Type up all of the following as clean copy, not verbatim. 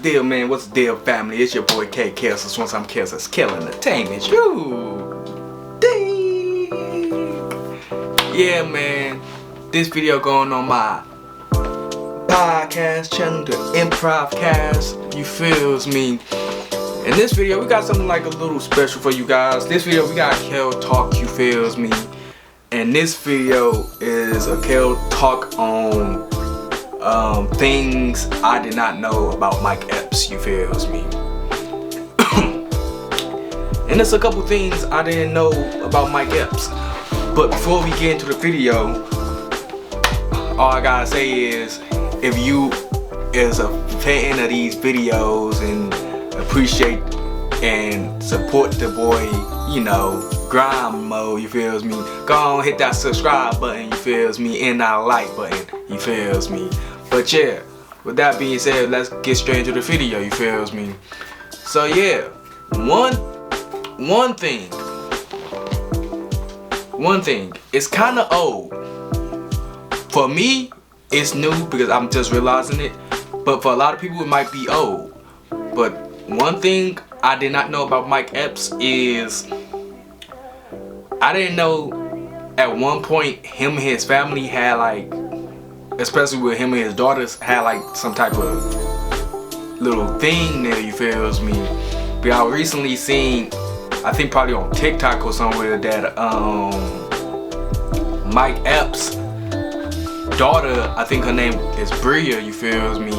deal, man? What's the deal, family? It's your boy Kale. So once I'm Kale, it's Kale Entertainment. You dig? Yeah, man. This video going on my podcast channel, the M-provcast. You feels me? In this video, we got something like a little special for you guys. This video, we got Kale Talk. You feels me? And this video is a Kale Talk on things I did not know about Mike Epps. You feels me? And there's a couple things I didn't know about Mike Epps. But before we get into the video, all I gotta say is, if you is a fan of these videos and appreciate and support the boy, you know, grind mode, you feels me, go on, hit that subscribe button, you feels me, and that like button, you feels me. But yeah, with that being said, let's get straight into the video, you feels me. So yeah, one thing, it's kind of old. For me, it's new because I'm just realizing it, but for a lot of people it might be old. But one thing I did not know about Mike Epps is, I didn't know at one point him and his family had, like, especially with him and his daughters, had like some type of little thing there, you feels me. But I recently seen, I think probably on TikTok or somewhere, that Mike Epps' daughter, I think her name is Bria, you feels me,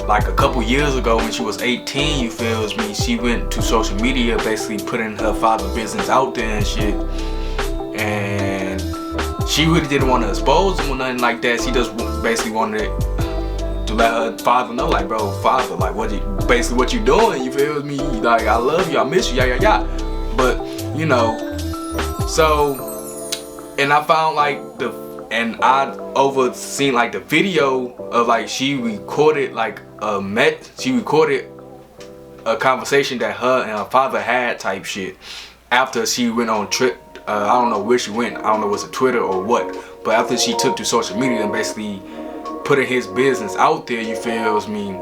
like a couple years ago when she was 18, you feels me, she went to social media basically putting her father's business out there and shit, and she really didn't want to expose him or nothing like that. She just basically wanted to let her father know, like, bro, father, like, what you doing, you feel me, like, I love you, I miss you, yeah. But you know, so, and I found like I overseen like the video of, like, she recorded like a conversation that her and her father had type shit after she went on trip. I don't know where she went. I don't know if it was a Twitter or what. But after she took to social media and basically putting his business out there, you feels me,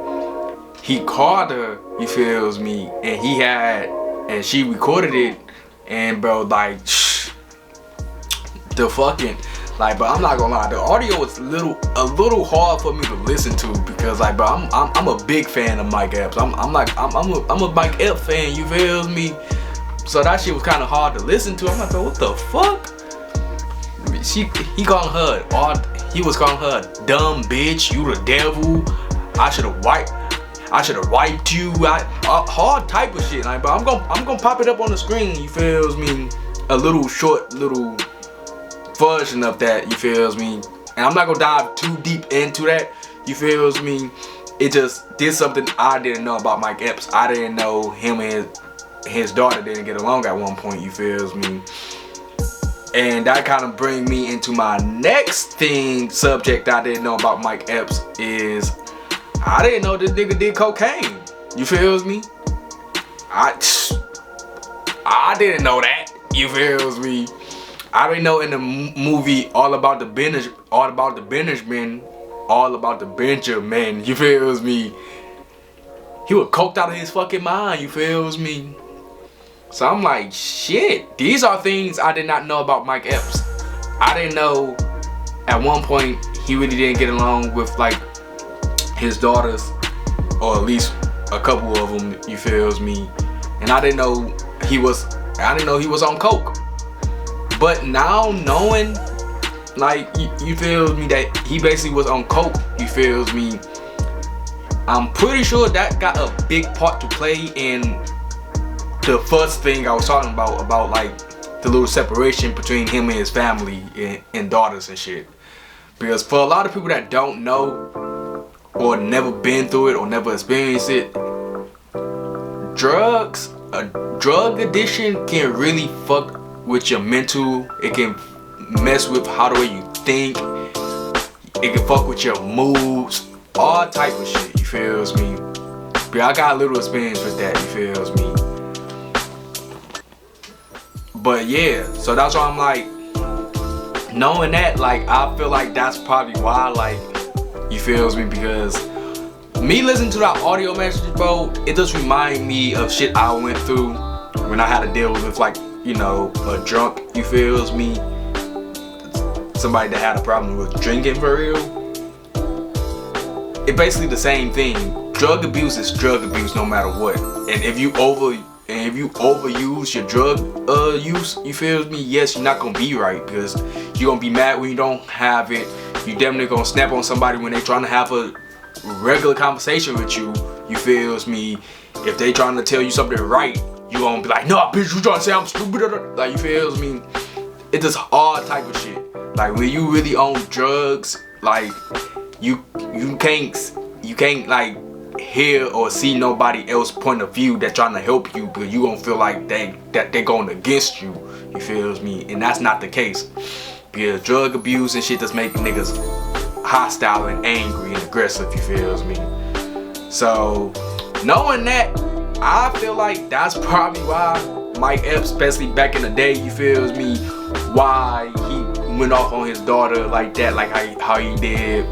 he called her, you feels me, and she recorded it, and bro, like, the fucking, like, but I'm not gonna lie, the audio was a little hard for me to listen to because, like, bro, I'm a big fan of Mike Epps. I'm a Mike Epps fan, you feel me? So that shit was kind of hard to listen to. I'm like, bro, what the fuck? He was calling her a dumb bitch, you the devil, I should have wiped you, hard type of shit. Like, but I'm gonna pop it up on the screen, you feels me, a little short little version of that, you feels me, and I'm not gonna dive too deep into that, you feels me. It just did something I didn't know about Mike Epps. I didn't know him and his daughter didn't get along at one point, you feels me. And that kind of bring me into my next subject I didn't know about Mike Epps is, I didn't know this nigga did cocaine, you feels me. I didn't know that, you feels me. I didn't know in the movie All About the Benjamin, you feels me, he was coked out of his fucking mind, you feels me. So I'm like, shit, these are things I did not know about Mike Epps. I didn't know at one point he really didn't get along with, like, his daughters, or at least a couple of them, you feels me. And I didn't know he was on coke. But now knowing, like, you feels me, that he basically was on coke, you feels me, I'm pretty sure that got a big part to play in the first thing I was talking about like the little separation between him and his family and daughters and shit. Because for a lot of people that don't know or never been through it or never experienced it, drug addiction can really fuck with your mental. It can mess with how the way you think. It can fuck with your moods, all type of shit, you feels me. But I got a little experience with that, you feels me. But yeah, so that's why I'm like, knowing that, like, I feel like that's probably why, like, you feels me, because me listening to that audio message, bro, it just remind me of shit I went through when I had to deal with, like, you know, a drunk, you feels me, somebody that had a problem with drinking for real. It basically the same thing. Drug abuse is drug abuse no matter what. And if you overuse your drug use, you feel me, yes, you're not gonna be right, because you're gonna be mad when you don't have it. You definitely gonna snap on somebody when they trying to have a regular conversation with you. You feels me? If they trying to tell you something right, you gonna be like, no, bitch, you trying to say I'm stupid? Like, you feels me? It's just all type of shit. Like, when you really on drugs, like, you can't like hear or see nobody else point of view that trying to help you, but you gonna feel like they going against you. You feels me? And that's not the case, because drug abuse and shit just make niggas hostile and angry and aggressive. You feels me? So knowing that, I feel like that's probably why Mike Epps, especially back in the day, you feels me, why he went off on his daughter like that, like how he did.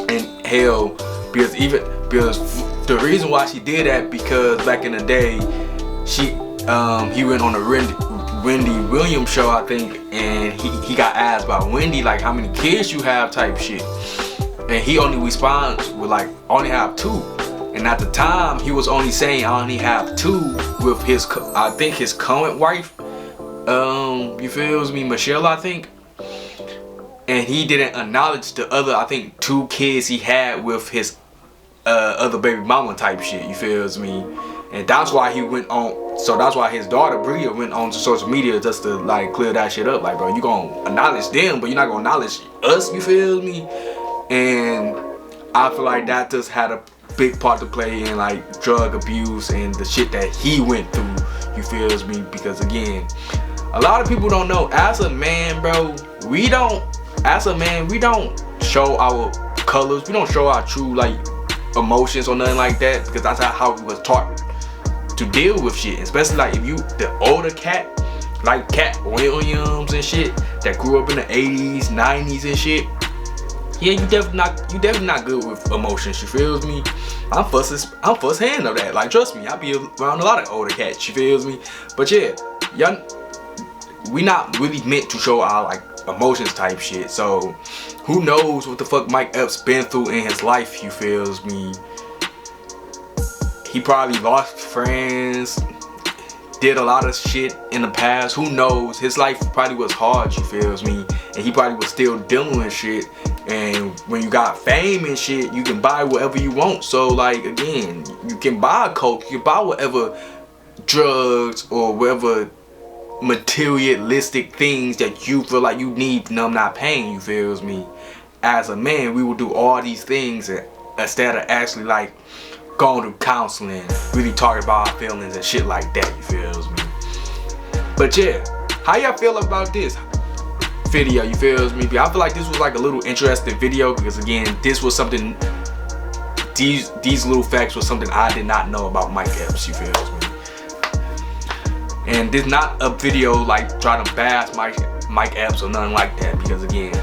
And hell, because the reason why she did that, because back in the day, he went on a Wendy Williams show, I think, and he got asked by Wendy, like, how many kids you have type shit, and he only responds with like, only have 2. And at the time, he was only saying I only have 2 with his, I think, his current wife, you feels me, Michelle, I think. And he didn't acknowledge the other, I think, 2 kids he had with his other baby mama type shit, you feels me? And that's why he went on, so that's why his daughter Bria went on to social media just to like clear that shit up. Like, bro, you gonna acknowledge them, but you're not gonna acknowledge us, you feel me? And I feel like that just had a big part to play in like drug abuse and the shit that he went through, you feels me? Because again, a lot of people don't know, as a man, bro, we don't show our colors, we don't show our true like emotions or nothing like that, because that's how we was taught to deal with shit. Especially like if you the older cat, like Cat Williams and shit, that grew up in the 80s, 90s and shit, yeah, you definitely not good with emotions, you feels me? I'm first hand of that. Like, trust me, I be around a lot of older cats, you feels me? But yeah, y'all, we not really meant to show our like emotions type shit. So who knows what the fuck Mike Epps been through in his life, you feels me? He probably lost friends, did a lot of shit in the past. Who knows? His life probably was hard, you feels me? And he probably was still dealing with shit. And when you got fame and shit, you can buy whatever you want. So like, again, you can buy coke, you can buy whatever drugs or whatever materialistic things that you feel like you need, and I'm not paying, you feels me? As a man, we will do all these things instead of actually like going to counseling, really talking about our feelings and shit like that, you feels me? But yeah, how y'all feel about this video, you feels me? I feel like this was like a little interesting video, because again, this was something, these little facts was something I did not know about Mike Epps, you feels me? And this not a video like trying to bash Mike Epps or nothing like that, because again,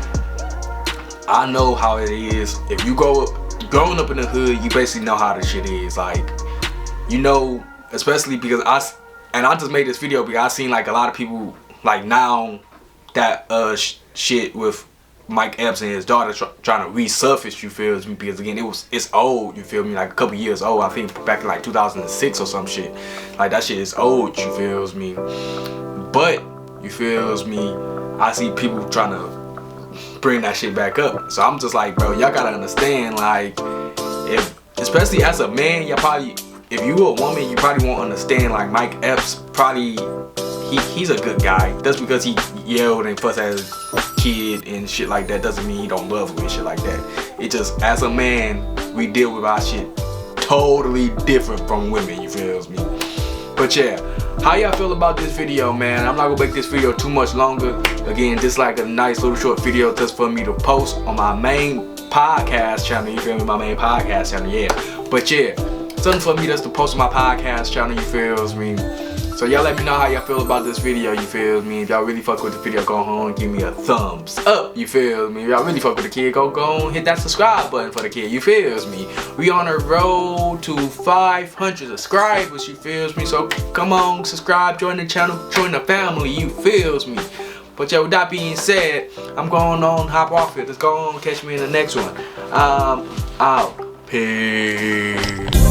I know how it is. If you growing up in the hood, you basically know how the shit is. Like, you know, especially because I just made this video because I seen like a lot of people like now that shit with Mike Epps and his daughter trying to resurface, you feel me? Because again, it's old, you feel me? Like a couple years old. I think back in like 2006 or some shit. Like, that shit is old, you feels me? But you feels me? I see people trying to bring that shit back up. So I'm just like, bro, y'all gotta understand, like, especially as a man, y'all probably, if you a woman, you probably won't understand, like, Mike Epps probably, he's a good guy. Just because he yelled and fussed at his kid and shit like that doesn't mean he don't love her and shit like that. It just, as a man, we deal with our shit totally different from women, you feels me? But yeah, how y'all feel about this video, man? I'm not gonna make this video too much longer. Again, this like a nice little short video just for me to post on my main podcast channel, you feel me? My main podcast channel, yeah. But yeah, something for me just to post on my podcast channel, you feels me? So y'all let me know how y'all feel about this video, you feel me? If y'all really fuck with the video, go home and give me a thumbs up, you feel me? If y'all really fuck with the kid, go on, hit that subscribe button for the kid, you feels me? We on a road to 500 subscribers, you feels me? So come on, subscribe, join the channel, join the family, you feels me? But yo, with that being said, I'm going on, hop off it. Let's go on, catch me in the next one. Out. Peace.